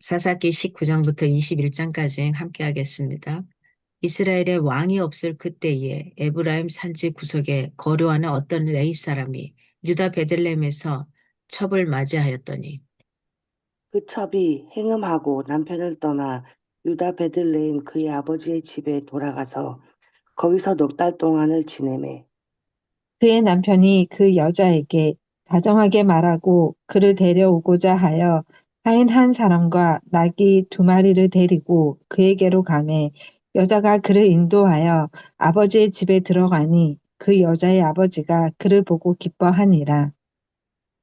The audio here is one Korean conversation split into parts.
사사기 19장부터 21장까지 함께 하겠습니다. 이스라엘의 왕이 없을 그때에 에브라임 산지 구석에 거류하는 어떤 레위 사람이 유다 베들레헴에서 첩을 맞이하였더니 그 첩이 행음하고 남편을 떠나 유다 베들레헴 그의 아버지의 집에 돌아가서 거기서 넉 달 동안을 지내매. 그의 남편이 그 여자에게 다정하게 말하고 그를 데려오고자 하여 하인 한 사람과 나귀 두 마리를 데리고 그에게로 가매 여자가 그를 인도하여 아버지의 집에 들어가니 그 여자의 아버지가 그를 보고 기뻐하니라.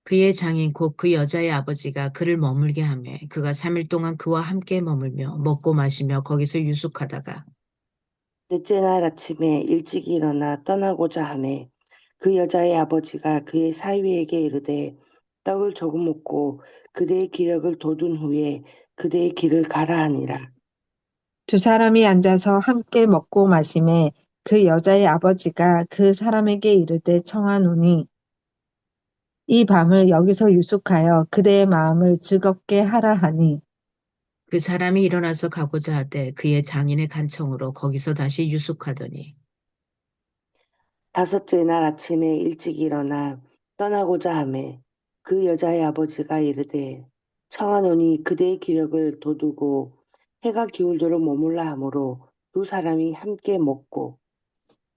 그의 장인 곧 그 여자의 아버지가 그를 머물게 하며 그가 3일 동안 그와 함께 머물며 먹고 마시며 거기서 유숙하다가 넷째 날 아침에 일찍 일어나 떠나고자 하매 그 여자의 아버지가 그의 사위에게 이르되 떡을 조금 먹고 그대의 기력을 돋운 후에 그대의 길을 가라 하니라. 두 사람이 앉아서 함께 먹고 마시매 그 여자의 아버지가 그 사람에게 이르되 청하노니 이 밤을 여기서 유숙하여 그대의 마음을 즐겁게 하라 하니 그 사람이 일어나서 가고자 하되 그의 장인의 간청으로 거기서 다시 유숙하더니 다섯째 날 아침에 일찍 일어나 떠나고자 하매 그 여자의 아버지가 이르되 청하노니 그대의 기력을 돋우고 해가 기울도록 머물라 하므로 두 사람이 함께 먹고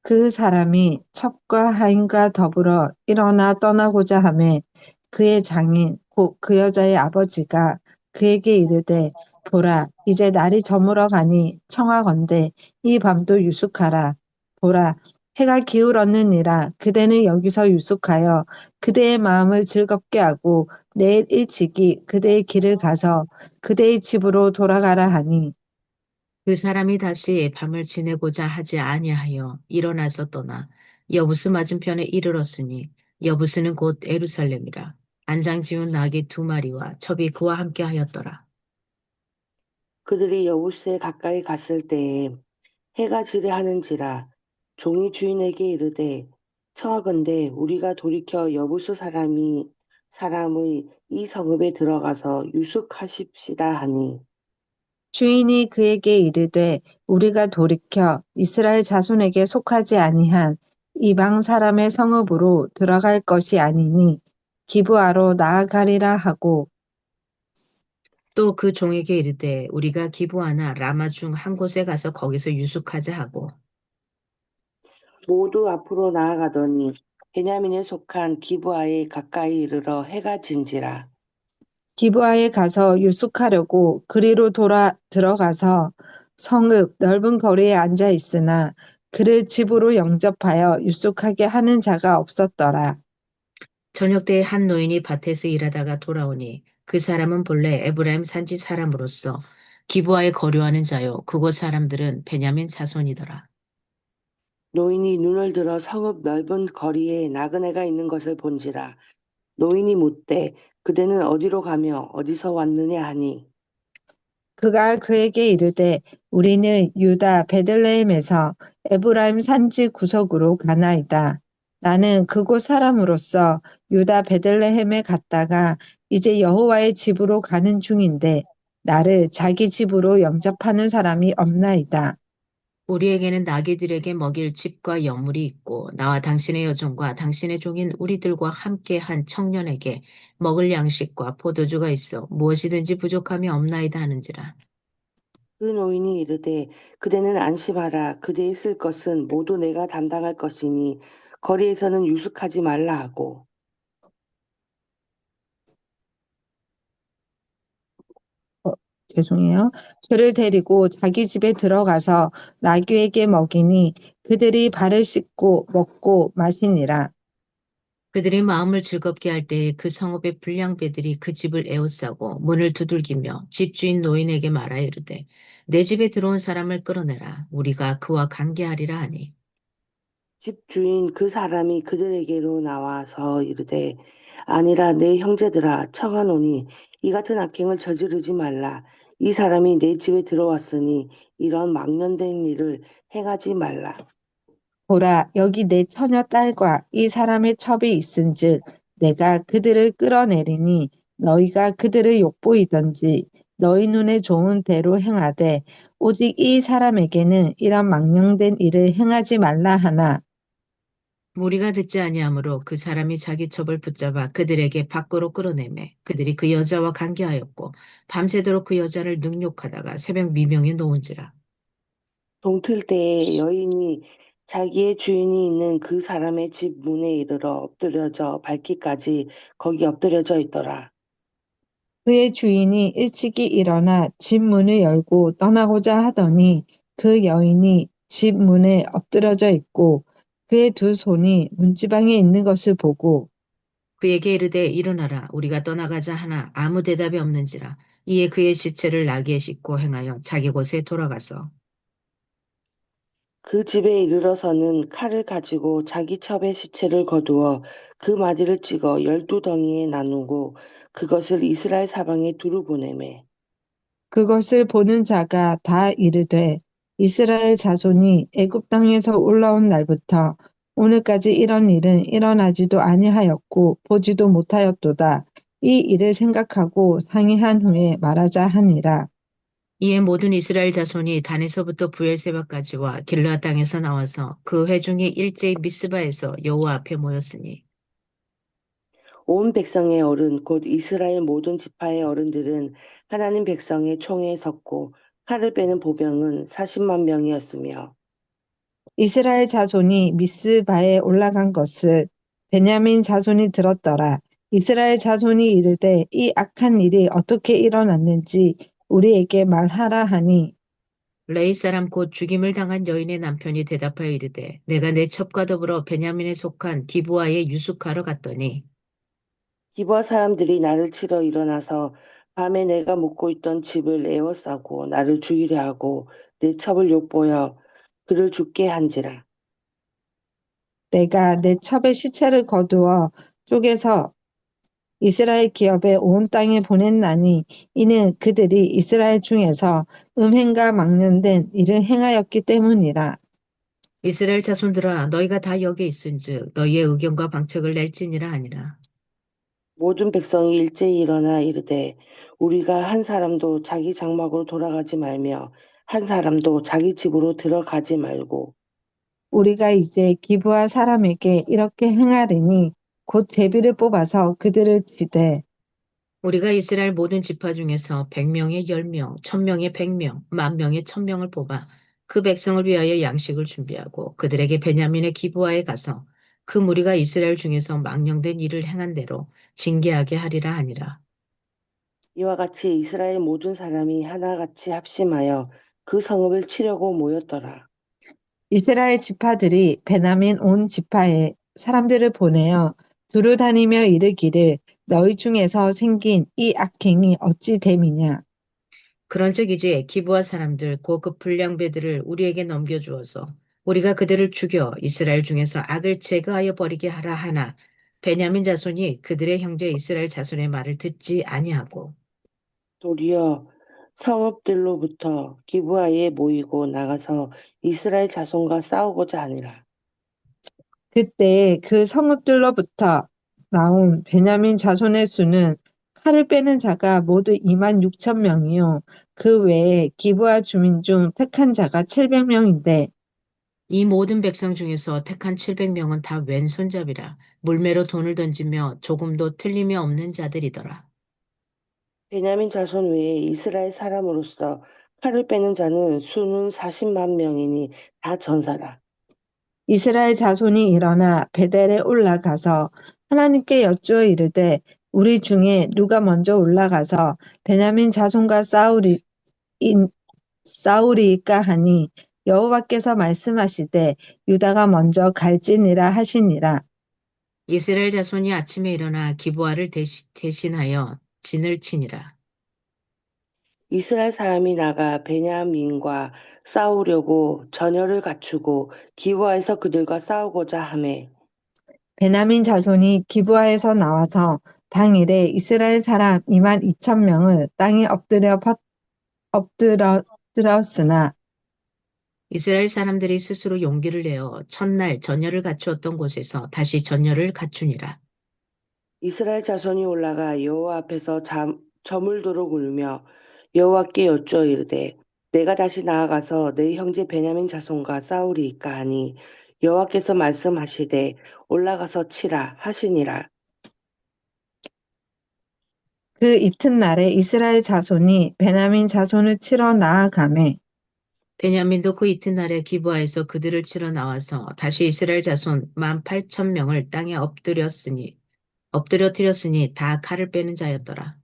그 사람이 첩과 하인과 더불어 일어나 떠나고자 하매 그의 장인 곧 그 여자의 아버지가 그에게 이르되 보라 이제 날이 저물어 가니 청하건대 이 밤도 유숙하라 보라 해가 기울었느니라 그대는 여기서 유숙하여 그대의 마음을 즐겁게 하고 내일 일찍이 그대의 길을 가서 그대의 집으로 돌아가라 하니 그 사람이 다시 밤을 지내고자 하지 아니하여 일어나서 떠나 여부스 맞은편에 이르렀으니 여부스는 곧 에루살렘이라. 안장 지운 나귀 두 마리와 첩이 그와 함께 하였더라. 그들이 여부스에 가까이 갔을 때에 해가 지레하는지라 종이 주인에게 이르되 청하건대 우리가 돌이켜 여부수 사람의 이 성읍에 들어가서 유숙하십시다 하니 주인이 그에게 이르되 우리가 돌이켜 이스라엘 자손에게 속하지 아니한 이방 사람의 성읍으로 들어갈 것이 아니니 기브아로 나아가리라 하고 또 그 종에게 이르되 우리가 기브아나 라마 중 한 곳에 가서 거기서 유숙하자 하고 모두 앞으로 나아가더니 베냐민에 속한 기브아에 가까이 이르러 해가 진지라. 기브아에 가서 유숙하려고 그리로 돌아 들어가서 성읍 넓은 거리에 앉아 있으나 그를 집으로 영접하여 유숙하게 하는 자가 없었더라. 저녁 때에 한 노인이 밭에서 일하다가 돌아오니 그 사람은 본래 에브라임 산지 사람으로서 기브아에 거류하는 자요 그곳 사람들은 베냐민 자손이더라. 노인이 눈을 들어 성읍 넓은 거리에 나그네가 있는 것을 본지라. 노인이 묻되 그대는 어디로 가며 어디서 왔느냐 하니 그가 그에게 이르되 우리는 유다 베들레헴에서 에브라임 산지 구석으로 가나이다. 나는 그곳 사람으로서 유다 베들레헴에 갔다가 이제 여호와의 집으로 가는 중인데 나를 자기 집으로 영접하는 사람이 없나이다. 우리에게는 나귀들에게 먹일 집과 여물이 있고 나와 당신의 여종과 당신의 종인 우리들과 함께 한 청년에게 먹을 양식과 포도주가 있어 무엇이든지 부족함이 없나이다 하는지라. 그 노인이 이르되 그대는 안심하라. 그대의 쓸 것은 모두 내가 담당할 것이니 거리에서는 유숙하지 말라 하고 어, 죄송해요. 그를 데리고 자기 집에 들어가서 나귀에게 먹이니 그들이 발을 씻고 먹고 마시니라. 그들이 마음을 즐겁게 할 때에 그 성읍의 불량배들이 그 집을 에워싸고 문을 두들기며 집주인 노인에게 말하여 이르되 내 집에 들어온 사람을 끌어내라. 우리가 그와 관계하리라 하니. 집주인 그 사람이 그들에게로 나와서 이르되 아니라 내 형제들아 청하노니 이 같은 악행을 저지르지 말라. 이 사람이 내 집에 들어왔으니 이런 망령된 일을 행하지 말라. 보라, 여기 내 처녀 딸과 이 사람의 첩이 있은즉 내가 그들을 끌어내리니 너희가 그들을 욕보이던지 너희 눈에 좋은 대로 행하되 오직 이 사람에게는 이런 망령된 일을 행하지 말라 하나 무리가 듣지 아니하므로 그 사람이 자기 첩을 붙잡아 그들에게 밖으로 끌어내매 그들이 그 여자와 관계하였고 밤새도록 그 여자를 능욕하다가 새벽 미명에 놓은지라. 동틀 때에 여인이 자기의 주인이 있는 그 사람의 집 문에 이르러 엎드려져 밟기까지 거기 엎드려져 있더라. 그의 주인이 일찍이 일어나 집 문을 열고 떠나고자 하더니 그 여인이 집 문에 엎드러져 있고 그의 두 손이 문지방에 있는 것을 보고 그에게 이르되 일어나라 우리가 떠나가자 하나 아무 대답이 없는지라. 이에 그의 시체를 나귀에 싣고 행하여 자기 곳에 돌아가서 그 집에 이르러서는 칼을 가지고 자기 첩의 시체를 거두어 그 마디를 찍어 12덩이에 나누고 그것을 이스라엘 사방에 두루 보내매 그것을 보는 자가 다 이르되 이스라엘 자손이 애굽 땅에서 올라온 날부터 오늘까지 이런 일은 일어나지도 아니하였고 보지도 못하였도다. 이 일을 생각하고 상의한 후에 말하자 하니라. 이에 모든 이스라엘 자손이 단에서부터 부엘세바까지와 길르앗 땅에서 나와서 그 회중이 일제히 미스바에서 여호와 앞에 모였으니 온 백성의 어른 곧 이스라엘 모든 지파의 어른들은 하나님 백성의 총에 섰고 칼을 빼는 보병은 40만 명이었으며 이스라엘 자손이 미스바에 올라간 것을 베냐민 자손이 들었더라. 이스라엘 자손이 이르되 이 악한 일이 어떻게 일어났는지 우리에게 말하라 하니 레이 사람 곧 죽임을 당한 여인의 남편이 대답하여 이르되 내가 내 첩과 더불어 베냐민에 속한 기브아에 유숙하러 갔더니 기브아 사람들이 나를 치러 일어나서 밤에 내가 묵고 있던 집을 에워싸고 나를 죽이려 하고 내 첩을 욕보여 그를 죽게 한지라. 내가 내 첩의 시체를 거두어 쪼개서 이스라엘 기업에 온 땅에 보냈나니 이는 그들이 이스라엘 중에서 음행과 망령된 일을 행하였기 때문이라. 이스라엘 자손들아 너희가 다 여기 있은즉 너희의 의견과 방책을 낼지니라 하니라. 모든 백성이 일제히 일어나 이르되 우리가 한 사람도 자기 장막으로 돌아가지 말며 한 사람도 자기 집으로 들어가지 말고 우리가 이제 기브아 사람에게 이렇게 행하리니 곧 제비를 뽑아서 그들을 치되 우리가 이스라엘 모든 지파 중에서 100명에 10명, 1000명에 100명, 10,000명에 1000명을 뽑아 그 백성을 위하여 양식을 준비하고 그들에게 베냐민의 기브아에 가서 그 무리가 이스라엘 중에서 망령된 일을 행한 대로 징계하게 하리라 하니라. 이와 같이 이스라엘 모든 사람이 하나같이 합심하여 그 성읍을 치려고 모였더라. 이스라엘 지파들이 베냐민 온 지파에 사람들을 보내어 두루 다니며 이르기를 너희 중에서 생긴 이 악행이 어찌 됨이냐 그런즉 이제 기브아 사람들 고급 불량배들을 우리에게 넘겨주어서 우리가 그들을 죽여 이스라엘 중에서 악을 제거하여 버리게 하라 하나 베냐민 자손이 그들의 형제 이스라엘 자손의 말을 듣지 아니하고 도리어 성읍들로부터 기브아에 모이고 나가서 이스라엘 자손과 싸우고자 하니라. 그때 그 성읍들로부터 나온 베냐민 자손의 수는 칼을 빼는 자가 모두 2만 6천 명이요 그 외에 기브아 주민 중 택한 자가 700명인데 이 모든 백성 중에서 택한 700명은 다 왼손잡이라 물매로 돈을 던지며 조금도 틀림이 없는 자들이더라. 베냐민 자손 외에 이스라엘 사람으로서 칼을 빼는 자는 수는 40만 명이니 다 전사라. 이스라엘 자손이 일어나 베델에 올라가서 하나님께 여쭈어 이르되 우리 중에 누가 먼저 올라가서 베냐민 자손과 싸우리이까 하니 여호와께서 말씀하시되 유다가 먼저 갈지니라 하시니라. 이스라엘 자손이 아침에 일어나 기브아를 대신하여 진을 치니라. 이스라엘 사람이 나가 베냐민과 싸우려고 전열을 갖추고 기브아에서 그들과 싸우고자 하매 베냐민 자손이 기브아에서 나와서 당일에 이스라엘 사람 2만 2천 명을 땅에 엎드렸으나 이스라엘 사람들이 스스로 용기를 내어 첫날 전열을 갖추었던 곳에서 다시 전열을 갖추니라. 이스라엘 자손이 올라가 여호와 앞에서 저물도록 울며 여호와께 여쭈어 이르되 내가 다시 나아가서 내 형제 베냐민 자손과 싸우리이까 하니 여호와께서 말씀하시되 올라가서 치라 하시니라. 그 이튿날에 이스라엘 자손이 베냐민 자손을 치러 나아가매 베냐민도 그 이튿날에 기브아에서 그들을 치러 나와서 다시 이스라엘 자손 18,000명을 땅에 엎드려뜨렸으니 다 칼을 빼는 자였더라.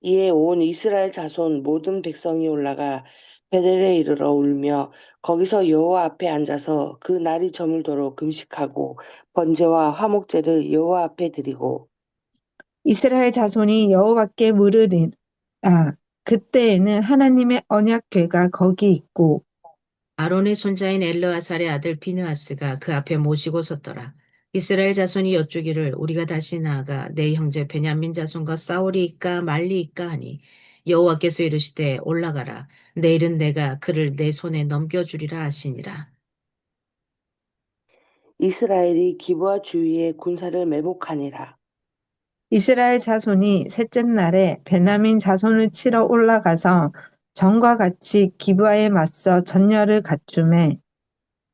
이에 온 이스라엘 자손 모든 백성이 올라가 베델에 이르러 울며 거기서 여호와 앞에 앉아서 그 날이 저물도록 금식하고 번제와 화목제를 여호와 앞에 드리고 이스라엘 자손이 여호와께 물으리 그때에는 하나님의 언약궤가 거기 있고 아론의 손자인 엘르아살의 아들 비느하스가 그 앞에 모시고 섰더라. 이스라엘 자손이 여쭈기를 우리가 다시 나아가 내 형제 베냐민 자손과 싸우리이까 말리이까 하니 여호와께서 이르시되 올라가라. 내일은 내가 그를 내 손에 넘겨주리라 하시니라. 이스라엘이 기브아 주위에 군사를 매복하니라. 이스라엘 자손이 셋째 날에 베냐민 자손을 치러 올라가서 전과 같이 기브아에 맞서 전열을 갖추매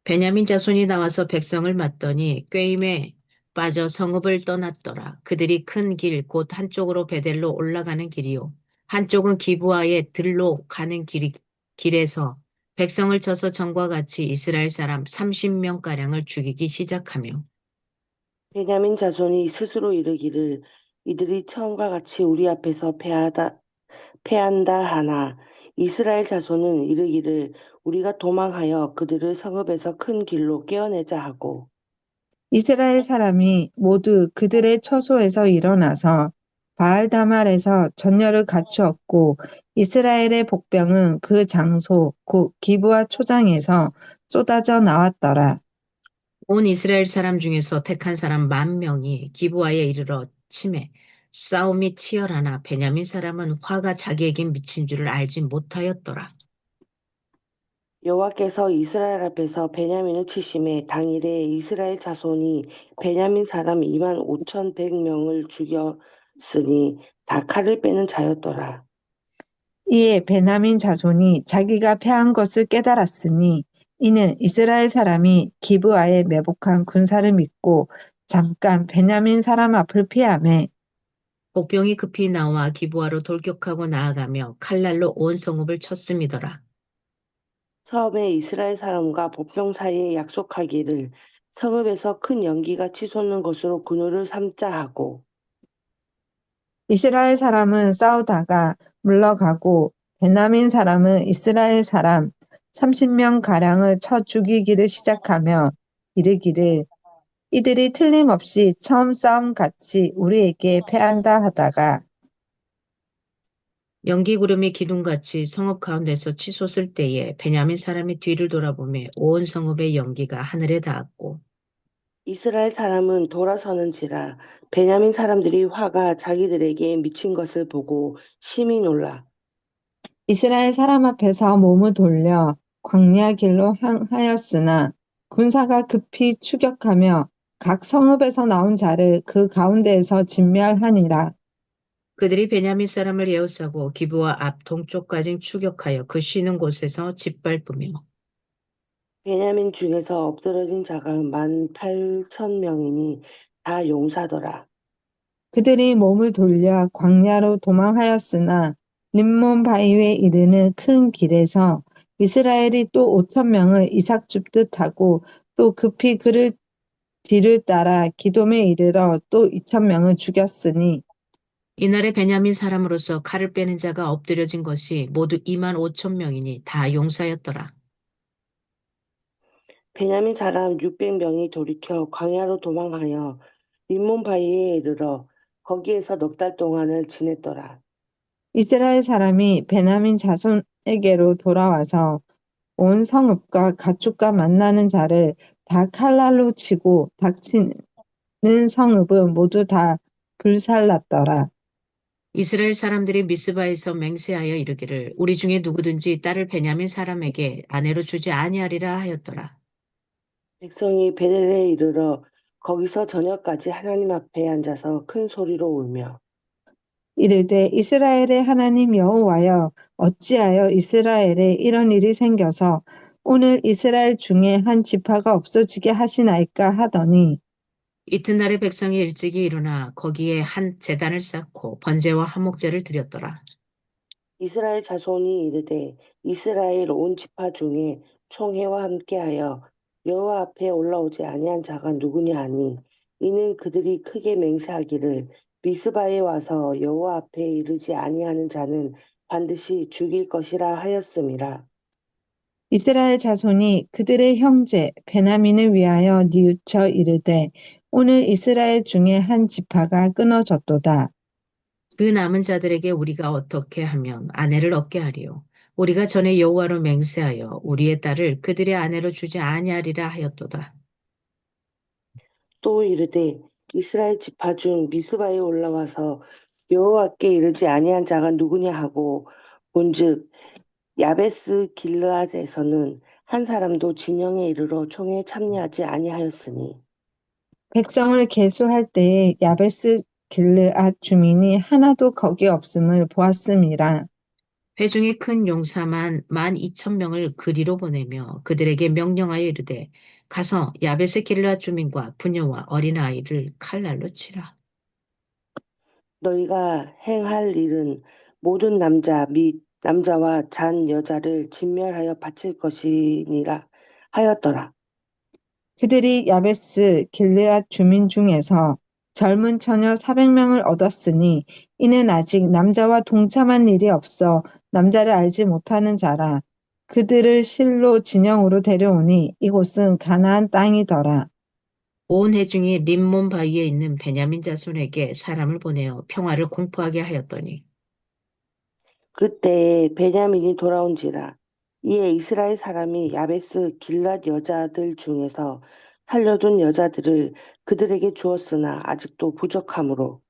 베냐민 자손이 나와서 백성을 맞더니 꾀임에 빠져 성읍을 떠났더라. 그들이 큰 길, 곧 한쪽으로 베델로 올라가는 길이요. 한쪽은 기브아의 들로 가는 길에서 백성을 쳐서 전과 같이 이스라엘 사람 30명가량을 죽이기 시작하며 베냐민 자손이 스스로 이르기를 이들이 처음과 같이 우리 앞에서 패한다 하나 이스라엘 자손은 이르기를 우리가 도망하여 그들을 성읍에서 큰 길로 깨어내자 하고 이스라엘 사람이 모두 그들의 처소에서 일어나서 바알다말에서 전열을 갖추었고 이스라엘의 복병은 그 장소 곧 기브아 초장에서 쏟아져 나왔더라. 온 이스라엘 사람 중에서 택한 사람 10,000명이 기브아에 이르러 치매 싸움이 치열하나 베냐민 사람은 화가 자기에게 미친 줄을 알지 못하였더라. 여호와께서 이스라엘 앞에서 베냐민을 치심에 당일에 이스라엘 자손이 베냐민 사람 25,100명을 죽였으니 다 칼을 빼는 자였더라. 이에 베냐민 자손이 자기가 패한 것을 깨달았으니 이는 이스라엘 사람이 기브아에 매복한 군사를 믿고 잠깐 베냐민 사람 앞을 피하매 복병이 급히 나와 기브아로 돌격하고 나아가며 칼날로 온 성읍을 쳤음이더라. 처음에 이스라엘 사람과 복병 사이에 약속하기를 성읍에서 큰 연기가 치솟는 것으로 그늘을 삼자 하고 이스라엘 사람은 싸우다가 물러가고 베냐민 사람은 이스라엘 사람 30명 가량을 쳐 죽이기를 시작하며 이르기를 이들이 틀림없이 처음 싸움 같이 우리에게 패한다 하다가 연기 구름이 기둥같이 성읍 가운데서 치솟을 때에 베냐민 사람이 뒤를 돌아보며 온 성읍의 연기가 하늘에 닿았고 이스라엘 사람은 돌아서는지라 베냐민 사람들이 화가 자기들에게 미친 것을 보고 심히 놀라 이스라엘 사람 앞에서 몸을 돌려 광야 길로 향하였으나 군사가 급히 추격하며 각 성읍에서 나온 자를 그 가운데에서 진멸하니라. 그들이 베냐민 사람을 에워싸고 기브아 앞 동쪽까지 추격하여 그 쉬는 곳에서 짓밟으며 베냐민 중에서 엎드러진 자가 18,000명이니 다 용사더라. 그들이 몸을 돌려 광야로 도망하였으나 림몬 바위에 이르는 큰 길에서 이스라엘이 또 5,000명을 이삭 줍듯 하고 또 급히 그를 뒤를 따라 기돔에 이르러 또 2,000명을 죽였으니 이날에 베냐민 사람으로서 칼을 빼는 자가 엎드려진 것이 모두 25,000명이니 다 용사였더라. 베냐민 사람 600명이 돌이켜 광야로 도망하여 림몬 바위에 이르러 거기에서 넉 달 동안을 지냈더라. 이스라엘 사람이 베냐민 자손에게로 돌아와서 온 성읍과 가축과 만나는 자를 다 칼날로 치고 닥치는 성읍은 모두 다 불살랐더라. 이스라엘 사람들이 미스바에서 맹세하여 이르기를 우리 중에 누구든지 딸을 베냐민 사람에게 아내로 주지 아니하리라 하였더라. 백성이 베델에 이르러 거기서 저녁까지 하나님 앞에 앉아서 큰 소리로 울며 이르되 이스라엘의 하나님 여호와여 어찌하여 이스라엘에 이런 일이 생겨서 오늘 이스라엘 중에 한 지파가 없어지게 하시나이까 하더니 이튿날에 백성이 일찍이 일어나 거기에 한 제단을 쌓고 번제와 화목제를 드렸더라. 이스라엘 자손이 이르되 이스라엘 온 지파 중에 총회와 함께하여 여호와 앞에 올라오지 아니한 자가 누구냐 하니 이는 그들이 크게 맹세하기를 미스바에 와서 여호와 앞에 이르지 아니하는 자는 반드시 죽일 것이라 하였음이라. 이스라엘 자손이 그들의 형제 베냐민을 위하여 뉘우쳐 이르되 오늘 이스라엘 중에 한 지파가 끊어졌도다. 그 남은 자들에게 우리가 어떻게 하면 아내를 얻게 하리요? 우리가 전에 여호와로 맹세하여 우리의 딸을 그들의 아내로 주지 아니하리라 하였도다. 또 이르되 이스라엘 지파 중 미스바에 올라와서 여호와께 이르지 아니한 자가 누구냐 하고 본즉 야베스 길르앗에서는 한 사람도 진영에 이르러 총회에 참여하지 아니하였으니 백성을 계수할 때에 야베스 길르앗 주민이 하나도 거기 없음을 보았음이라. 회중이 큰 용사만 12,000명을 그리로 보내며 그들에게 명령하여 이르되 가서 야베스 길르앗 주민과 부녀와 어린아이를 칼날로 치라. 너희가 행할 일은 모든 남자 및 남자와 잔 여자를 진멸하여 바칠 것이니라 하였더라. 그들이 야베스 길르앗 주민 중에서 젊은 처녀 400명을 얻었으니 이는 아직 남자와 동참한 일이 없어 남자를 알지 못하는 자라. 그들을 실로 진영으로 데려오니 이곳은 가나안 땅이더라. 온 회중이 림몬 바위에 있는 베냐민 자손에게 사람을 보내어 평화를 공포하게 하였더니 그때에 베냐민이 돌아온지라. 이에 이스라엘 사람이 야베스 길랏 여자들 중에서 살려둔 여자들을 그들에게 주었으나 아직도 부족하므로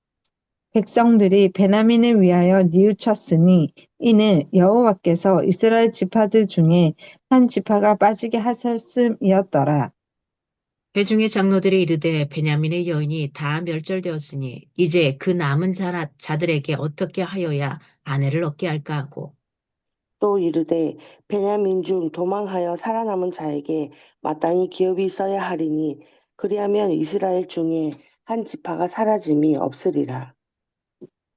백성들이 베냐민을 위하여 뉘우쳤으니 이는 여호와께서 이스라엘 지파들 중에 한 지파가 빠지게 하셨음이었더라. 회중의 장로들이 이르되 베냐민의 여인이 다 멸절되었으니 이제 그 남은 자들에게 어떻게 하여야 아내를 얻게 할까 하고 또 이르되 베냐민 중 도망하여 살아남은 자에게 마땅히 기업이 있어야 하리니 그리하면 이스라엘 중에 한 지파가 사라짐이 없으리라.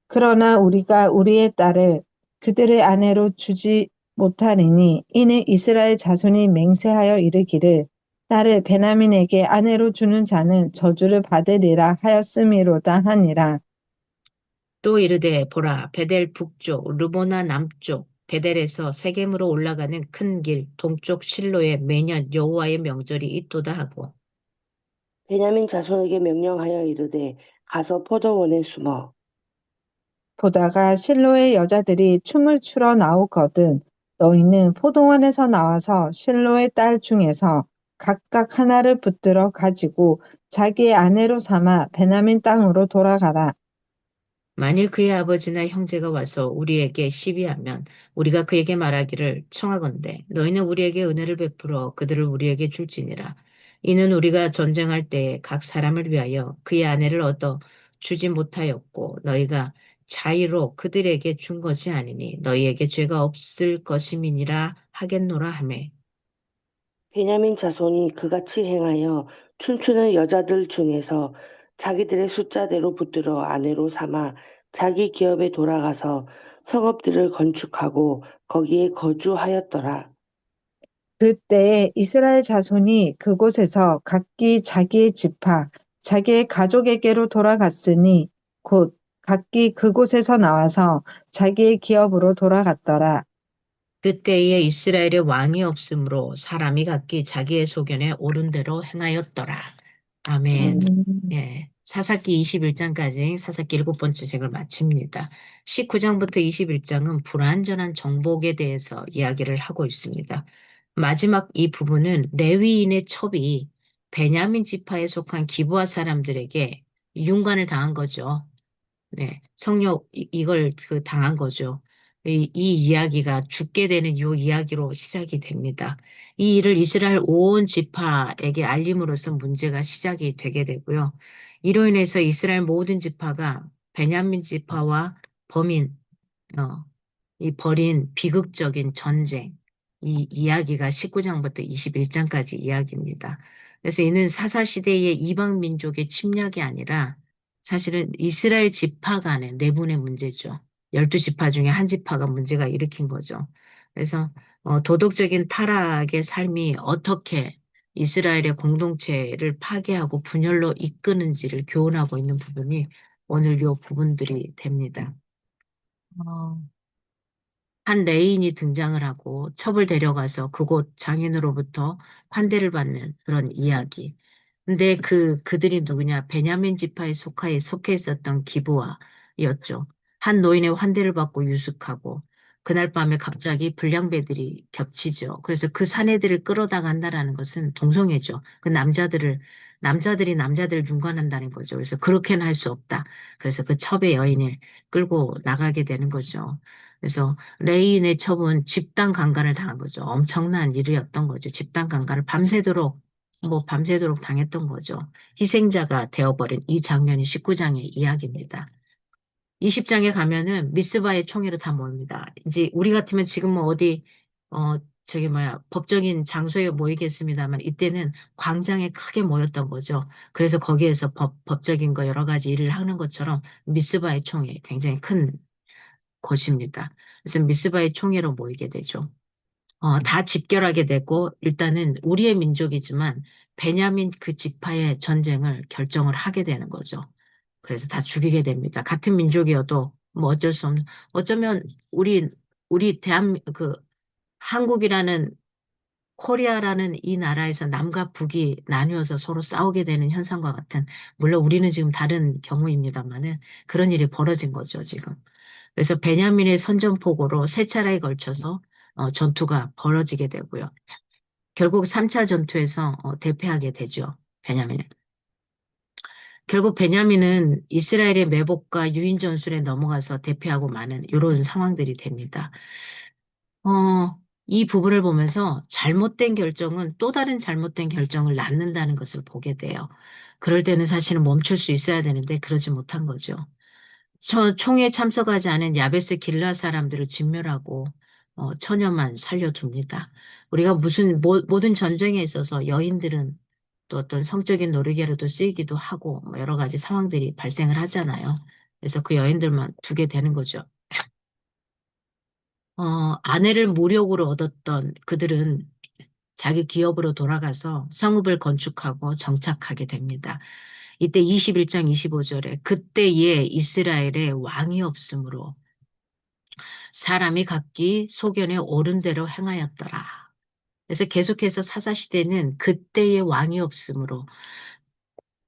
그러나 우리가 우리의 딸을 그들의 아내로 주지 못하리니 이는 이스라엘 자손이 맹세하여 이르기를 딸을 베냐민에게 아내로 주는 자는 저주를 받으리라 하였음이로다 하니라. 또 이르되 보라 베델 북쪽 르보나 남쪽 베델에서 세겜으로 올라가는 큰 길 동쪽 실로에 매년 여호와의 명절이 있도다 하고 베냐민 자손에게 명령하여 이르되 가서 포도원에 숨어 보다가 실로의 여자들이 춤을 추러 나오거든 너희는 포도원에서 나와서 실로의 딸 중에서 각각 하나를 붙들어 가지고 자기의 아내로 삼아 베냐민 땅으로 돌아가라. 만일 그의 아버지나 형제가 와서 우리에게 시비하면 우리가 그에게 말하기를 청하건대 너희는 우리에게 은혜를 베풀어 그들을 우리에게 줄지니라. 이는 우리가 전쟁할 때에 각 사람을 위하여 그의 아내를 얻어 주지 못하였고 너희가 자의로 그들에게 준 것이 아니니 너희에게 죄가 없을 것임이니라 하겠노라 하매 베냐민 자손이 그같이 행하여 춤추는 여자들 중에서 자기들의 숫자대로 붙들어 아내로 삼아 자기 기업에 돌아가서 성읍들을 건축하고 거기에 거주하였더라. 그때에 이스라엘 자손이 그곳에서 각기 자기의 지파, 자기의 가족에게로 돌아갔으니 곧 각기 그곳에서 나와서 자기의 기업으로 돌아갔더라. 그때에 이스라엘에 왕이 없으므로 사람이 각기 자기의 소견에 옳은 대로 행하였더라. 아멘. 음. 예. 사사기 21장까지 사사기 7번째 책을 마칩니다. 19장부터 21장은 불완전한 정복에 대해서 이야기를 하고 있습니다. 마지막 이 부분은 레위인의 첩이 베냐민 지파에 속한 기브아 사람들에게 윤관을 당한 거죠. 네, 성욕 이걸 그 당한 거죠. 이 이야기가 죽게 되는 이 이야기로 시작이 됩니다. 이 일을 이스라엘 온 지파에게 알림으로써 문제가 시작이 되게 되고요. 이로 인해서 이스라엘 모든 지파가 베냐민 지파와 범인, 어, 이 벌인 비극적인 전쟁, 이 이야기가 19장부터 21장까지 이야기입니다. 그래서 이는 사사시대의 이방 민족의 침략이 아니라 사실은 이스라엘 지파 간의 내분의 문제죠. 12지파 중에 한 지파가 문제가 일으킨 거죠. 그래서 도덕적인 타락의 삶이 어떻게 이스라엘의 공동체를 파괴하고 분열로 이끄는지를 교훈하고 있는 부분이 오늘 요 부분들이 됩니다. 어, 한 레인이 등장을 하고 첩을 데려가서 그곳 장인으로부터 환대를 받는 그런 이야기. 근데 그들이 누구냐? 베냐민 지파에 속해 있었던 기브아였죠. 한 노인의 환대를 받고 유숙하고, 그날 밤에 갑자기 불량배들이 겹치죠. 그래서 그 사내들을 끌어다가 한다라는 것은 동성애죠. 남자들이 남자들을 중간한다는 거죠. 그래서 그렇게는 할 수 없다. 그래서 그 첩의 여인을 끌고 나가게 되는 거죠. 그래서 레인의 첩은 집단 강간을 당한 거죠. 엄청난 일이었던 거죠. 집단 강간을 밤새도록 당했던 거죠. 희생자가 되어버린 이 장면이 19장의 이야기입니다. 20장에 가면은 미스바의 총회로 다 모입니다. 이제 우리 같으면 지금 뭐 어디, 법적인 장소에 모이겠습니다만 이때는 광장에 크게 모였던 거죠. 그래서 거기에서 법적인 거 여러 가지 일을 하는 것처럼 미스바의 총회 굉장히 큰 곳입니다. 그래서 미스바의 총회로 모이게 되죠. 다 집결하게 되고 일단은 우리의 민족이지만 베냐민 그 지파의 전쟁을 결정을 하게 되는 거죠. 그래서 다 죽이게 됩니다. 같은 민족이어도 뭐 어쩔 수 없는 어쩌면 우리 한국이라는 코리아라는 이 나라에서 남과 북이 나뉘어서 서로 싸우게 되는 현상과 같은 물론 우리는 지금 다른 경우입니다만은 그런 일이 벌어진 거죠, 지금. 그래서 베냐민의 선전포고로 세 차례에 걸쳐서 전투가 벌어지게 되고요. 결국 3차 전투에서 대패하게 되죠. 베냐민은. 결국 베냐민은 이스라엘의 매복과 유인 전술에 넘어가서 대패하고 마는 이런 상황들이 됩니다. 이 부분을 보면서 잘못된 결정은 또 다른 잘못된 결정을 낳는다는 것을 보게 돼요. 그럴 때는 사실은 멈출 수 있어야 되는데 그러지 못한 거죠. 저 총에 참석하지 않은 야베스 길라 사람들을 진멸하고 처녀만 살려둡니다. 우리가 모든 전쟁에 있어서 여인들은 또 어떤 성적인 노리개로도 쓰이기도 하고 뭐 여러 가지 상황들이 발생을 하잖아요. 그래서 그 여인들만 두게 되는 거죠. 아내를 무력으로 얻었던 그들은 자기 기업으로 돌아가서 성읍을 건축하고 정착하게 됩니다. 이때 21장 25절에 그때에 이스라엘에 왕이 없으므로 사람이 각기 소견에 옳은 대로 행하였더라. 그래서 계속해서 사사시대는 그때의 왕이 없으므로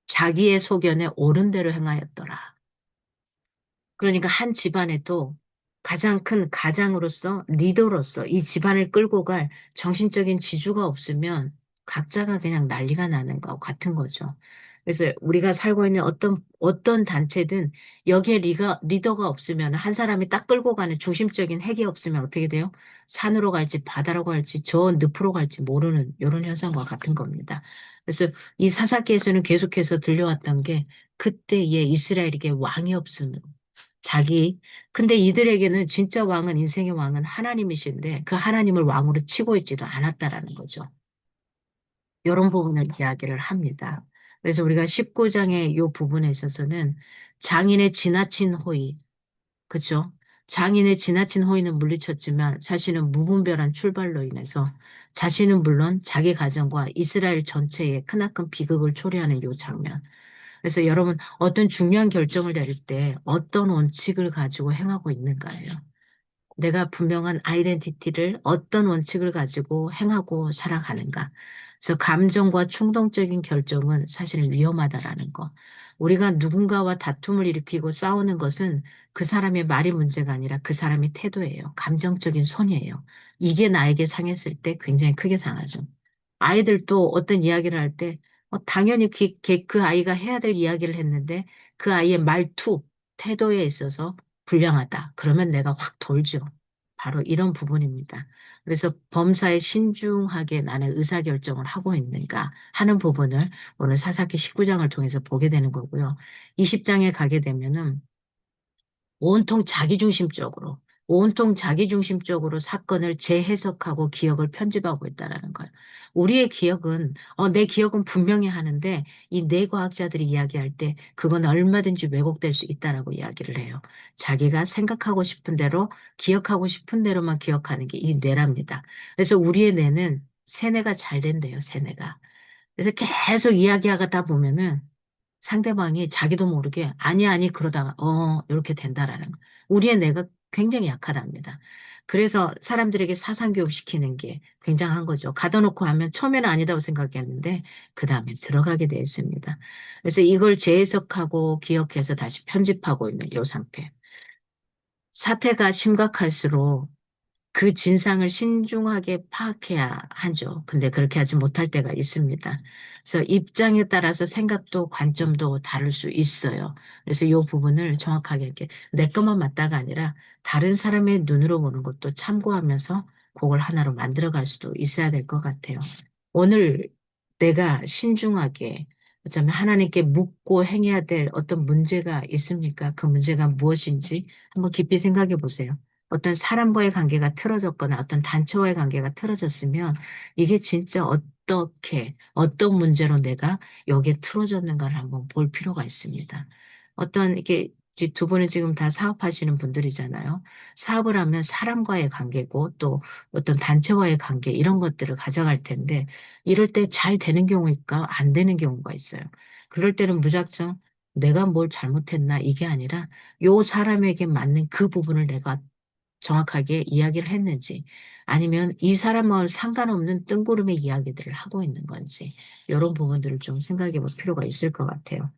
자기의 소견에 옳은 대로 행하였더라. 그러니까 한 집안에도 가장 큰 가장으로서 리더로서 이 집안을 끌고 갈 정신적인 지주가 없으면 각자가 그냥 난리가 나는 것 같은 거죠. 그래서 우리가 살고 있는 어떤 단체든 여기에 리더가 없으면 한 사람이 딱 끌고 가는 중심적인 핵이 없으면 어떻게 돼요? 산으로 갈지 바다로 갈지 저 늪으로 갈지 모르는 이런 현상과 같은 겁니다. 그래서 이 사사기에서는 계속해서 들려왔던 게 그때에 이스라엘에게 왕이 없으면 근데 이들에게는 진짜 왕은, 인생의 왕은 하나님이신데 그 하나님을 왕으로 치고 있지도 않았다라는 거죠. 이런 부분을 이야기를 합니다. 그래서 우리가 19장의 이 부분에 있어서는 장인의 지나친 호의, 그죠? 장인의 지나친 호의는 물리쳤지만 자신은 무분별한 출발로 인해서 자신은 물론 자기 가정과 이스라엘 전체에 크나큰 비극을 초래하는 이 장면. 그래서 여러분 어떤 중요한 결정을 내릴 때 어떤 원칙을 가지고 행하고 있는가예요. 내가 분명한 아이덴티티를 어떤 원칙을 가지고 행하고 살아가는가. 그래서 감정과 충동적인 결정은 사실은 위험하다라는 거. 우리가 누군가와 다툼을 일으키고 싸우는 것은 그 사람의 말이 문제가 아니라 그 사람의 태도예요. 감정적인 손이에요. 이게 나에게 상했을 때 굉장히 크게 상하죠. 아이들도 어떤 이야기를 할 때, 당연히 그 아이가 해야 될 이야기를 했는데 그 아이의 말투, 태도에 있어서 불량하다. 그러면 내가 확 돌죠. 바로 이런 부분입니다. 그래서 범사에 신중하게 나는 의사결정을 하고 있는가 하는 부분을 오늘 사사기 19장을 통해서 보게 되는 거고요. 20장에 가게 되면은 온통 자기중심적으로, 온통 자기중심적으로 사건을 재해석하고 기억을 편집하고 있다라는 거예요. 우리의 기억은, 내 기억은 분명히 하는데, 이 뇌과학자들이 이야기할 때, 그건 얼마든지 왜곡될 수 있다라고 이야기를 해요. 자기가 생각하고 싶은 대로, 기억하고 싶은 대로만 기억하는 게 이 뇌랍니다. 그래서 우리의 뇌는 세뇌가 잘 된대요, 세뇌가. 그래서 계속 이야기하다 보면은, 상대방이 자기도 모르게 아니 아니 그러다가 이렇게 된다라는 거. 우리의 뇌가 굉장히 약하답니다. 그래서 사람들에게 사상교육 시키는 게 굉장한 거죠. 가둬놓고 하면 처음에는 아니다고 생각했는데 그 다음에 들어가게 돼 있습니다. 그래서 이걸 재해석하고 기억해서 다시 편집하고 있는 이 상태. 사태가 심각할수록 그 진상을 신중하게 파악해야 하죠. 근데 그렇게 하지 못할 때가 있습니다. 그래서 입장에 따라서 생각도 관점도 다를 수 있어요. 그래서 이 부분을 정확하게 이렇게 내 것만 맞다가 아니라 다른 사람의 눈으로 보는 것도 참고하면서 그걸 하나로 만들어갈 수도 있어야 될 것 같아요. 오늘 내가 신중하게 어쩌면 하나님께 묻고 행해야 될 어떤 문제가 있습니까? 그 문제가 무엇인지 한번 깊이 생각해 보세요. 어떤 사람과의 관계가 틀어졌거나 어떤 단체와의 관계가 틀어졌으면 이게 진짜 어떻게, 어떤 문제로 내가 여기에 틀어졌는가를 한번 볼 필요가 있습니다. 어떤 이게 이제 두 분은 지금 다 사업하시는 분들이잖아요. 사업을 하면 사람과의 관계고 또 어떤 단체와의 관계 이런 것들을 가져갈 텐데 이럴 때 잘 되는 경우일까 안 되는 경우가 있어요. 그럴 때는 무작정 내가 뭘 잘못했나 이게 아니라 요 사람에게 맞는 그 부분을 내가 정확하게 이야기를 했는지 아니면 이 사람과 상관없는 뜬구름의 이야기들을 하고 있는 건지 이런 부분들을 좀 생각해 볼 필요가 있을 것 같아요.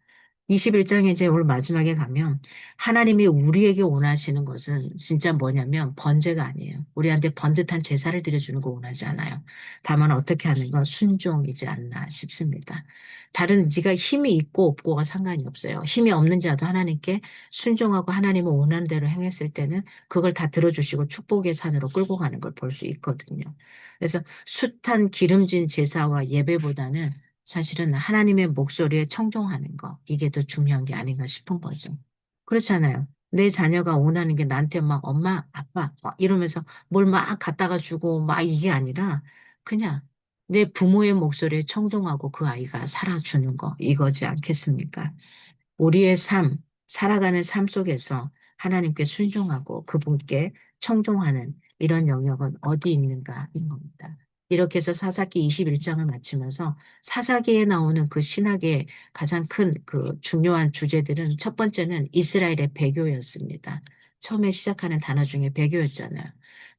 21장에 이제 오늘 마지막에 가면 하나님이 우리에게 원하시는 것은 진짜 뭐냐면 번제가 아니에요. 우리한테 번듯한 제사를 드려주는 거 원하지 않아요. 다만 어떻게 하는 건 순종이지 않나 싶습니다. 다른 네가 힘이 있고 없고가 상관이 없어요. 힘이 없는 자도 하나님께 순종하고 하나님을 원하는 대로 행했을 때는 그걸 다 들어주시고 축복의 산으로 끌고 가는 걸 볼 수 있거든요. 그래서 숱한 기름진 제사와 예배보다는 사실은 하나님의 목소리에 청종하는 거, 이게 더 중요한 게 아닌가 싶은 거죠. 그렇잖아요. 내 자녀가 원하는 게 나한테 막 엄마, 아빠, 막 이러면서 뭘 막 갖다가 주고 막 이게 아니라 그냥 내 부모의 목소리에 청종하고 그 아이가 살아주는 거, 이거지 않겠습니까? 우리의 삶, 살아가는 삶 속에서 하나님께 순종하고 그분께 청종하는 이런 영역은 어디 있는가인 겁니다. 이렇게 해서 사사기 21장을 마치면서 사사기에 나오는 그 신학의 가장 큰 그 중요한 주제들은 첫 번째는 이스라엘의 배교였습니다. 처음에 시작하는 단어 중에 배교였잖아요.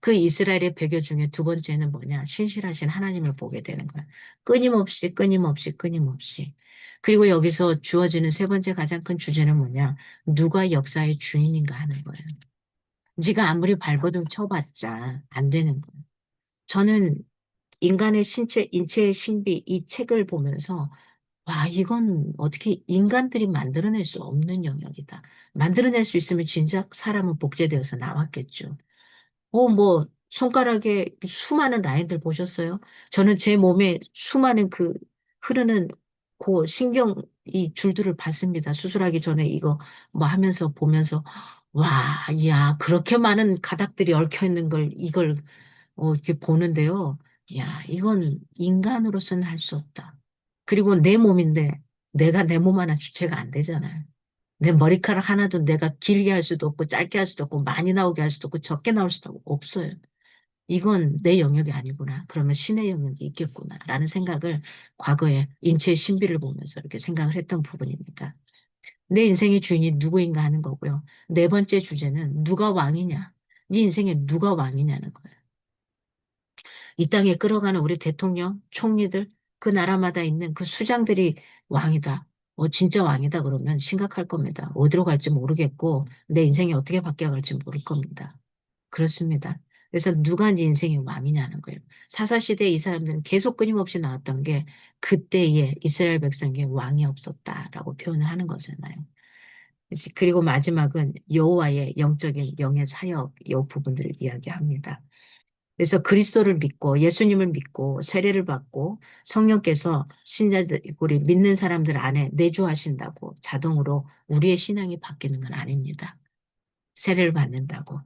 그 이스라엘의 배교 중에 두 번째는 뭐냐? 신실하신 하나님을 보게 되는 거야. 끊임없이 끊임없이 끊임없이. 그리고 여기서 주어지는 세 번째 가장 큰 주제는 뭐냐? 누가 역사의 주인인가 하는 거예요. 네가 아무리 발버둥 쳐봤자 안 되는 거예요. 저는 인간의 신체, 인체의 신비 이 책을 보면서 와, 이건 어떻게 인간들이 만들어낼 수 없는 영역이다. 만들어낼 수 있으면 진작 사람은 복제되어서 나왔겠죠. 뭐, 손가락에 수많은 라인들 보셨어요? 저는 제 몸에 수많은 그 흐르는 그 신경 이 줄들을 봤습니다. 수술하기 전에 이거 뭐 하면서 보면서, 와, 야, 그렇게 많은 가닥들이 얽혀 있는 걸 이걸 이렇게 보는데요. 야, 이건 인간으로서는 할 수 없다. 그리고 내 몸인데 내가 내 몸 하나 주체가 안 되잖아요. 내 머리카락 하나도 내가 길게 할 수도 없고 짧게 할 수도 없고 많이 나오게 할 수도 없고 적게 나올 수도 없어요. 이건 내 영역이 아니구나. 그러면 신의 영역이 있겠구나. 라는 생각을 과거에 인체의 신비를 보면서 이렇게 생각을 했던 부분입니다. 내 인생의 주인이 누구인가 하는 거고요. 네 번째 주제는 누가 왕이냐. 네 인생에 누가 왕이냐는 거예요. 이 땅에 끌어가는 우리 대통령, 총리들, 그 나라마다 있는 그 수장들이 왕이다. 진짜 왕이다 그러면 심각할 겁니다. 어디로 갈지 모르겠고 내 인생이 어떻게 바뀌어갈지 모를 겁니다. 그렇습니다. 그래서 누가 네 인생의 왕이냐는 거예요. 사사시대에 이 사람들은 계속 끊임없이 나왔던 게 그때의 이스라엘 백성에게 왕이 없었다라고 표현을 하는 거잖아요. 그리고 마지막은 여호와의 영적인 영의 사역 이 부분들을 이야기합니다. 그래서 그리스도를 믿고 예수님을 믿고 세례를 받고 성령께서 신자들, 우리 믿는 사람들 안에 내주하신다고 자동으로 우리의 신앙이 바뀌는 건 아닙니다. 세례를 받는다고.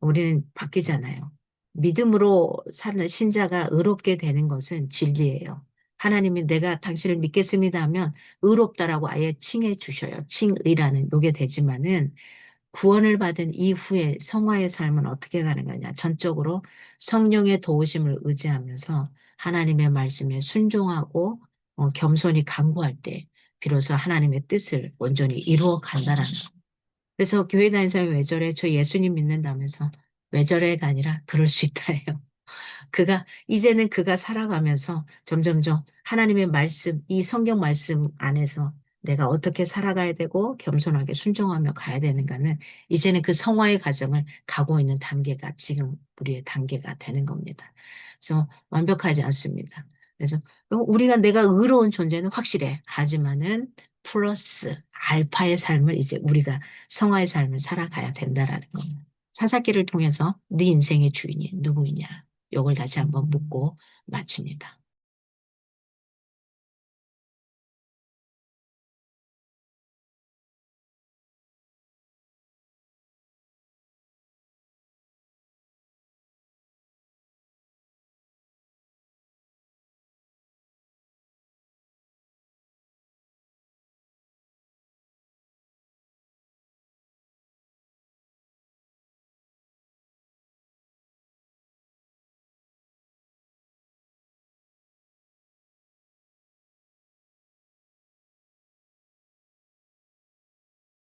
우리는 바뀌잖아요. 믿음으로 사는 신자가 의롭게 되는 것은 진리예요. 하나님이 내가 당신을 믿겠습니다 하면 의롭다라고 아예 칭해 주셔요. 칭의라는 요게 되지만은 구원을 받은 이후에 성화의 삶은 어떻게 가는 거냐. 전적으로 성령의 도우심을 의지하면서 하나님의 말씀에 순종하고 겸손히 간구할 때 비로소 하나님의 뜻을 온전히 이루어 간다라는 거. 그래서 교회 다니는 사람이 왜 저래? 저 예수님 믿는다면서 왜 저래가 아니라 그럴 수 있다예요. 이제는 그가 살아가면서 점점점 하나님의 말씀, 이 성경 말씀 안에서 내가 어떻게 살아가야 되고 겸손하게 순종하며 가야 되는가는 이제는 그 성화의 과정을 가고 있는 단계가 지금 우리의 단계가 되는 겁니다. 그래서 완벽하지 않습니다. 그래서 우리가 내가 의로운 존재는 확실해. 하지만은 플러스 알파의 삶을 이제 우리가 성화의 삶을 살아가야 된다라는 겁니다. 사사기를 통해서 네 인생의 주인이 누구이냐? 요걸 다시 한번 묻고 마칩니다.